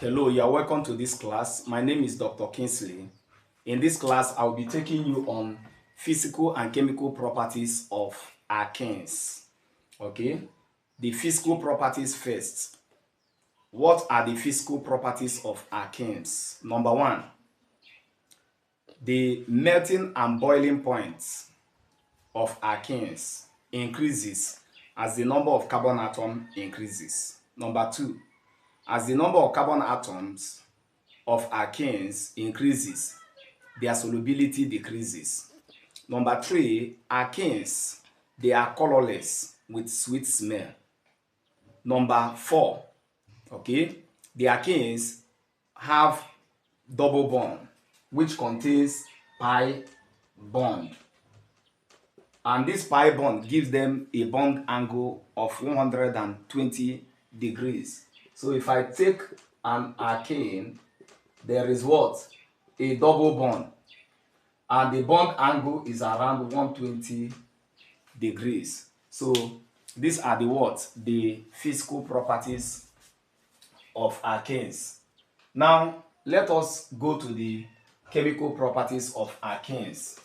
Hello, you are welcome to this class. My name is Dr. Kingsley. In this class, I'll be taking you on physical and chemical properties of alkenes. Okay, the physical properties first. What are the physical properties of alkenes? Number one, the melting and boiling points of alkenes increases as the number of carbon atoms increases. Number two, as the number of carbon atoms of alkenes increases, their solubility decreases. Number three, alkenes, they are colorless with sweet smell. Number four, okay, the alkenes have double bond which contains pi bond, and this pi bond gives them a bond angle of 120 degrees. So if I take an alkane, there is what? A double bond, and the bond angle is around 120 degrees. So these are the what? The physical properties of alkenes. Now let us go to the chemical properties of alkenes.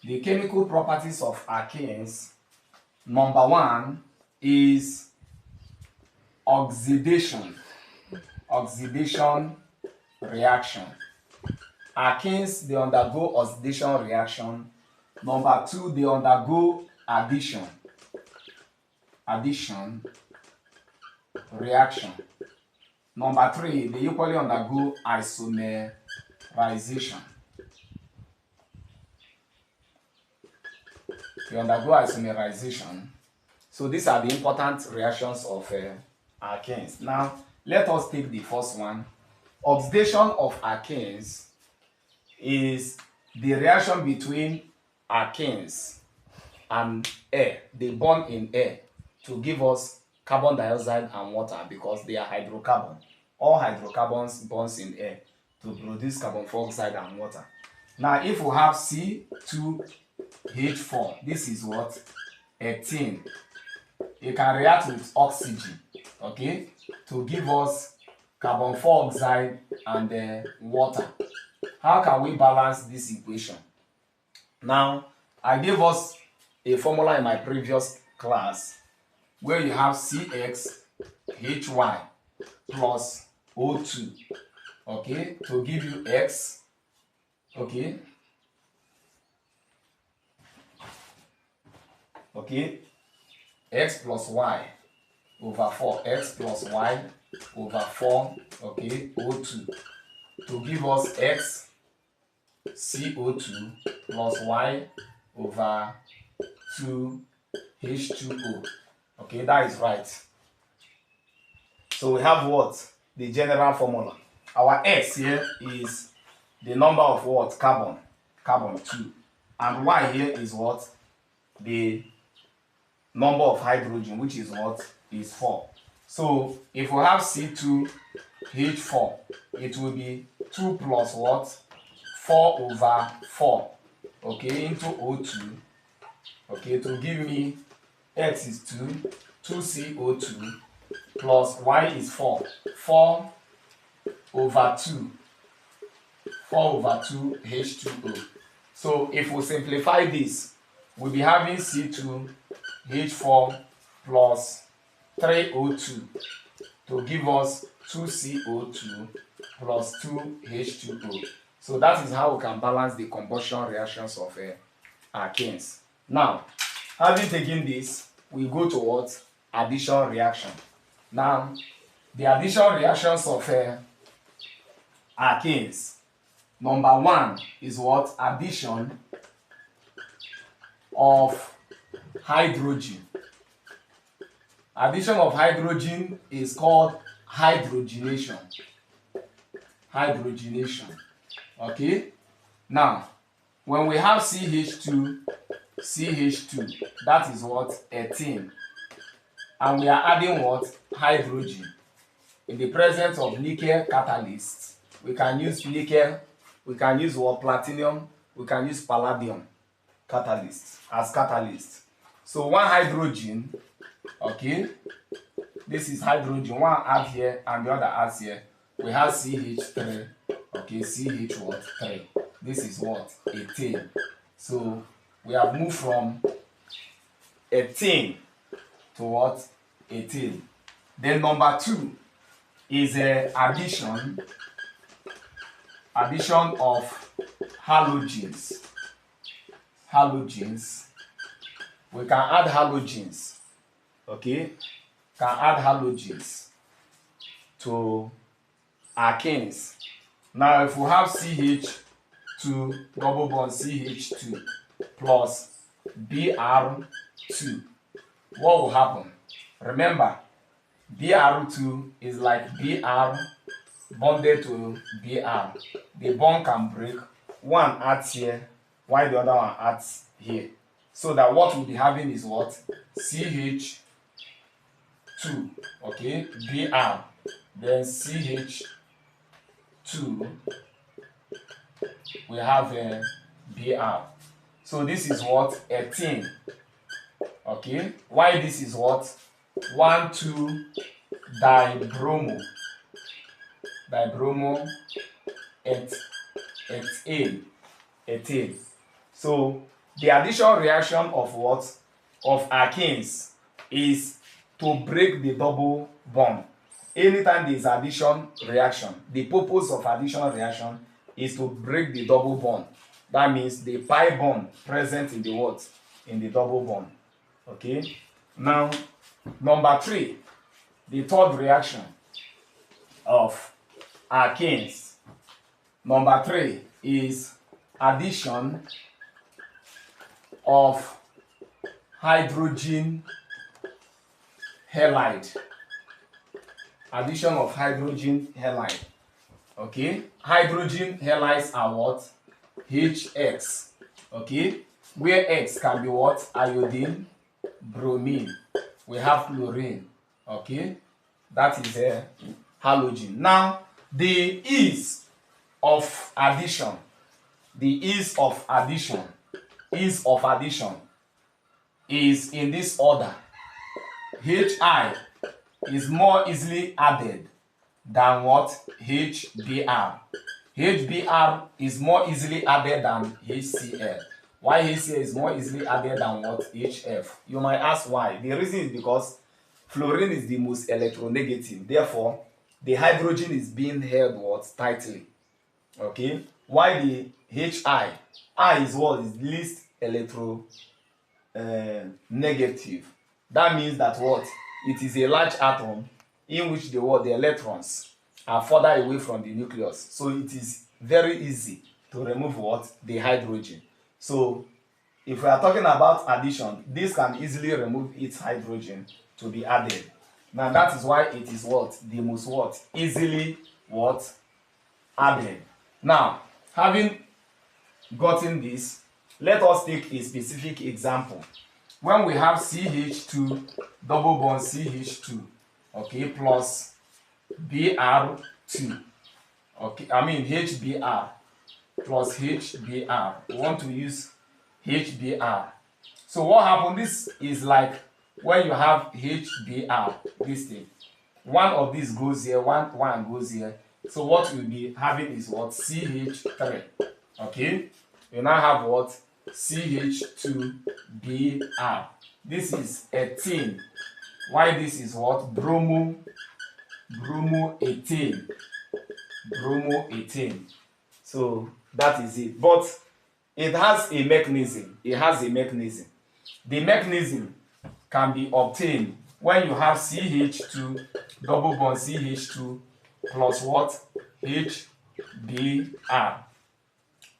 The chemical properties of alkenes, number one is oxidation reaction. Alkenes, they undergo oxidation reaction. Number two, they undergo addition reaction. Number three, they equally undergo isomerization. So these are the important reactions of alkenes. Now let us take the first one. Oxidation of alkenes is the reaction between alkenes and air. They bond in air to give us carbon dioxide and water because they are hydrocarbon. All hydrocarbons bonds in air to produce carbon dioxide and water. Now if we have C2H4, this is what? Ethene. It can react with oxygen, okay, to give us carbon dioxide and water. How can we balance this equation? Now, I gave us a formula in my previous class where you have CXHY plus O2, okay, to give you X, okay, X plus Y over 4, X plus Y over 4, okay, O2, to give us X CO2 plus Y over 2 H2O. Okay, that is right. So we have what? The general formula. Our X here is the number of what? Carbon 2. And Y here is what? The number of hydrogen, which is what? Is 4. So if we have C2H4, it will be 2 plus what? 4 over 4, okay, into O2, okay, to give me X is 2 CO2 plus Y is 4 over 2 H2O. So if we simplify this, we'll be having C2H4 plus 3O2 to give us 2 CO2 plus 2 H2O. So that is how we can balance the combustion reactions of alkenes. Now, having taken this, we go to what? Addition reaction. Now, the addition reactions of alkenes. Number one is what? Addition of hydrogen. Addition of hydrogen is called hydrogenation. Okay, now when we have CH2, that is what? Ethene, and we are adding what? Hydrogen. In the presence of nickel catalyst, we can use nickel, we can use what? Platinum, we can use palladium catalyst as catalyst. So one hydrogen, okay, this is hydrogen, one add here and the other adds here, We have CH3. Okay, CH what? 3. This is what? 18. So we have moved from 18 to what? 18. Then number 2 is addition of halogens. We can add halogens. Okay, can add halogens to alkenes. Now if we have CH2 double bond CH2 plus Br2, what will happen? Remember, Br2 is like Br bonded to Br. The bond can break. One adds here, while the other one adds here. So that what we'll be having is what? CH2, okay, Br, then CH2, we have Br. So this is what? 18. Okay, why this is what? 1,2-dibromo. Dibromo 18. So the addition reaction of what? Of alkenes is to break the double bond. Anytime there is addition reaction, the purpose of addition reaction is to break the double bond. That means the pi bond present in the what? In the double bond. Okay. Now, number 3, the third reaction of alkenes. Number 3 is addition of hydrogen halide. Addition of hydrogen halide. Okay, hydrogen halides are what? HX. Okay, where X can be what? Iodine, bromine. We have chlorine. Okay, that is a halogen. Now, the ease of addition. Is in this order. HI is more easily added than what? HBr. HBr is more easily added than HCl. Why HCl is more easily added than what? HF. You might ask why. The reason is because fluorine is the most electronegative. Therefore, the hydrogen is being held what? Tightly. Okay. Why the HI? I is what? Is least negative. That means that what? It is a large atom in which the electrons are further away from the nucleus. So it is very easy to remove what? The hydrogen. So if we are talking about addition, this can easily remove its hydrogen to be added. Now that is why it is what? The most what? Easily what? Added. Now, having gotten this, let us take a specific example. When we have CH2 double bond CH2, okay, plus Br2, okay, I mean HBr plus HBr. We want to use HBr. So what happened? This is like when you have HBr, this thing. One of these goes here, one goes here. So what we'll be having is what? CH3. Okay? We now have what? CH2Br. This is 18. Why this is what? Bromo 18. Bromo 18. So that is it. But it has a mechanism. The mechanism can be obtained when you have CH2 double bond CH2 plus what? HBr.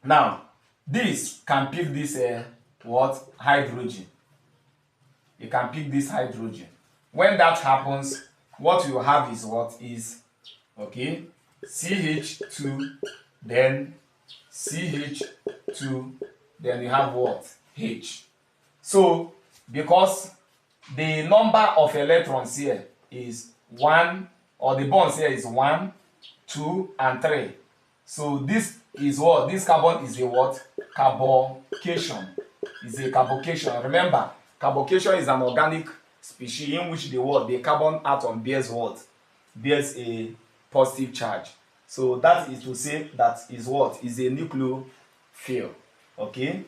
Now, this can pick this what? Hydrogen. It can pick this hydrogen. When that happens, what you have is what? Is, okay, CH2, then CH2, then you have what? H. So, because the number of electrons here is 1, or the bonds here is 1, 2, and 3. So this is what? This carbon is a what? Carbocation. Is a carbocation. Remember, carbocation is an organic species in which the carbon atom bears what? Bears a positive charge. So that is to say that is what is a nucleophile. Okay,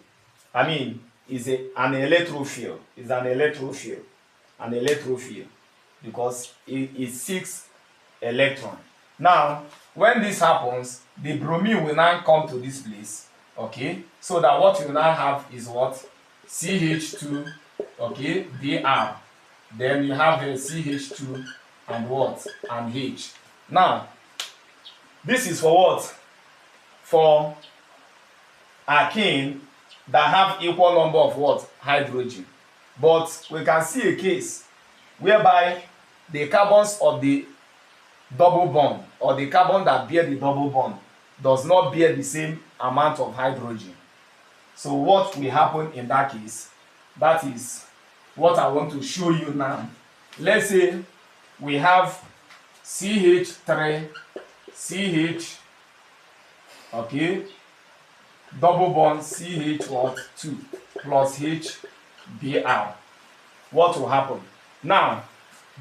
I mean is an electrophile. Is an electrophile. An electrophile because it seeks electron. Now when this happens, the bromine will now come to this place. Okay, so that what you now have is what? CH2, okay, Br. Then you have a CH2 and what? And H. Now this is for what? For alkene that have equal number of what? Hydrogen. But we can see a case whereby the carbons of the double bond, or the carbon that bear the double bond, does not bear the same amount of hydrogen. So what will happen in that case? That is what I want to show you now. Let's say we have CH3, CH, okay, double bond CH what 2 plus H Br. What will happen? Now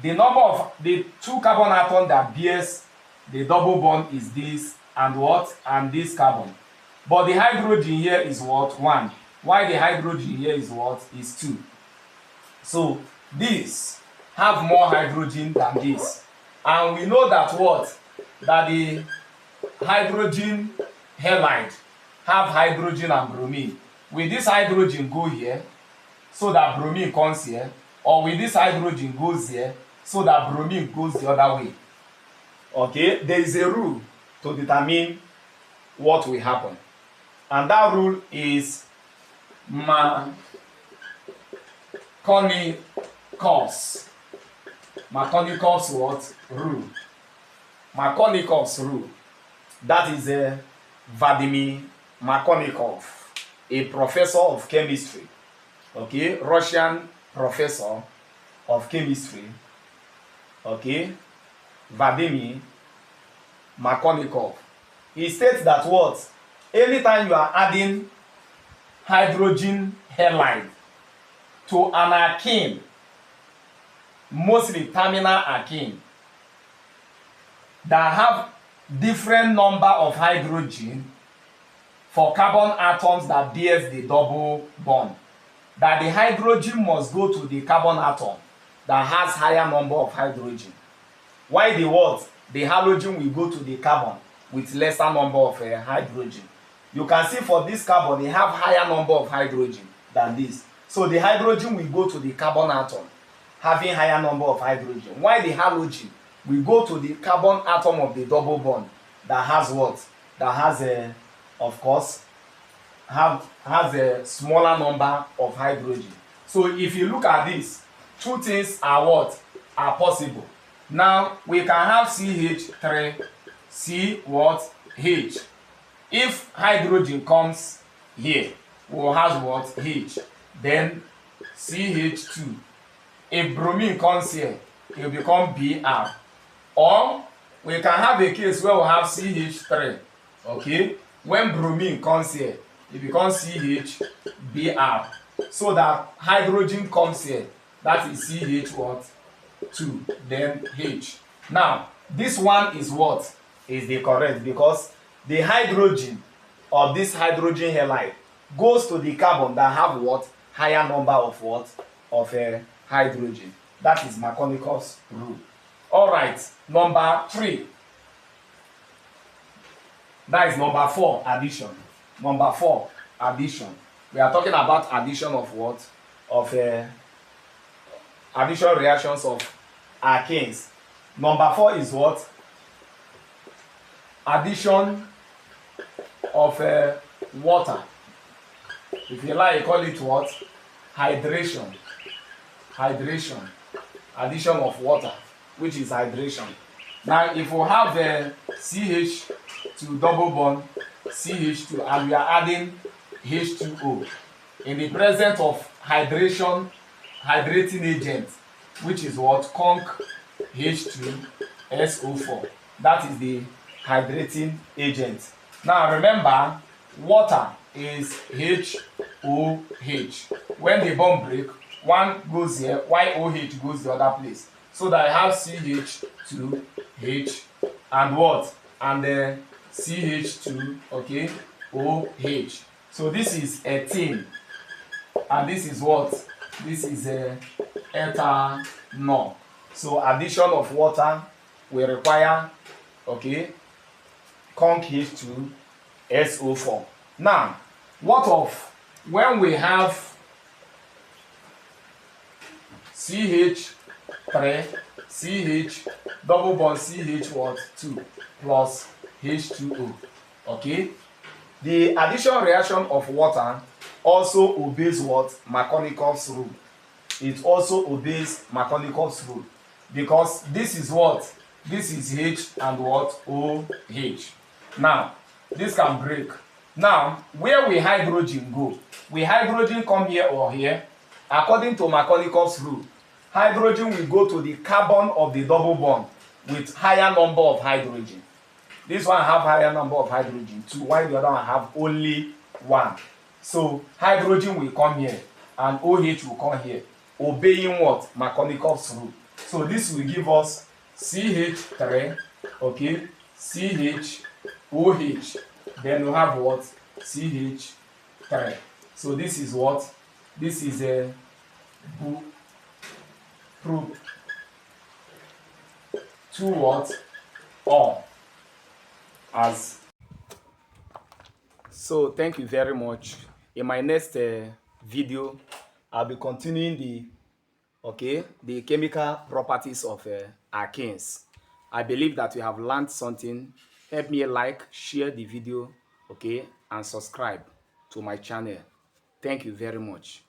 the number of the two carbon atom that bears the double bond is this and what? And this carbon. But the hydrogen here is what? 1. While the hydrogen here is what? Is 2. So these have more hydrogen than this. And we know that what? That the hydrogen halide have hydrogen and bromine. Will this hydrogen go here so that bromine comes here? Or will this hydrogen goes here so that bromine goes the other way? Okay, there is a rule to determine what will happen. And that rule is Markovnikov's what? Rule. Markovnikov's rule. That is Vladimir Markovnikov, a professor of chemistry. Okay, Russian professor of chemistry. Okay, Vladimir Markovnikov. He states that what? Anytime you are adding hydrogen halide to an alkene, mostly terminal alkene, that have different number of hydrogen for carbon atoms that bears the double bond, that the hydrogen must go to the carbon atom that has higher number of hydrogen. Why the what? The halogen will go to the carbon with lesser number of hydrogen. You can see for this carbon, they have higher number of hydrogen than this. So the hydrogen will go to the carbon atom having higher number of hydrogen. While the halogen will go to the carbon atom of the double bond that has what? That has of course, has a smaller number of hydrogen. So if you look at this, two things are what? Are possible. Now we can have CH3, C what? H. If hydrogen comes here, we will have what? H. Then CH2. If bromine comes here, it will become Br. Or we can have a case where we have CH3. Okay? When bromine comes here, it becomes CH-Br. So that hydrogen comes here. That is CH what? 2. Then H. Now, this one is what? Is the correct, because the hydrogen of this hydrogen halide goes to the carbon that have what? Higher number of what? Of hydrogen. That is Markovnikov's rule. Alright, number 3. That is number 4, addition. Number 4, addition. We are talking about addition of what? Of addition reactions of alkenes. Number 4 is what? Addition of water. If you like, call it what? Hydration. Hydration. Addition of water, which is hydration. Now, if we have CH to double bond CH2 and we are adding H2O in the presence of hydrating agent, which is what? Conc H2SO4. That is the hydrating agent. Now remember, water is HOH. When the bond break, one goes here, while OH goes the other place. So that I have CH2H and what? And the CH2, okay, OH. So this is ethene, and this is what? This is ethanol. So addition of water will require, okay, conc H2 SO4. Now, what of when we have CH3, CH, double bond CH what? 2 plus H2O. Okay? The addition reaction of water also obeys what? Markovnikov's rule. It also obeys Markovnikov's rule, because this is what? This is H and what? OH. Now, this can break. Now, where will hydrogen go? Will hydrogen come here or here? According to Markovnikov's rule, hydrogen will go to the carbon of the double bond with higher number of hydrogen. This one have higher number of hydrogen, 2, while the other one have only 1. So hydrogen will come here and OH will come here, obeying what? Markovnikov's rule. So this will give us CH3, okay, CHOH. Then we have what? CH3. So this is what? This is a proof to what? All. As so, thank you very much. In my next video, I'll be continuing the chemical properties of alkenes. I believe that you have learned something. Help me like, share the video, okay, and subscribe to my channel. Thank you very much.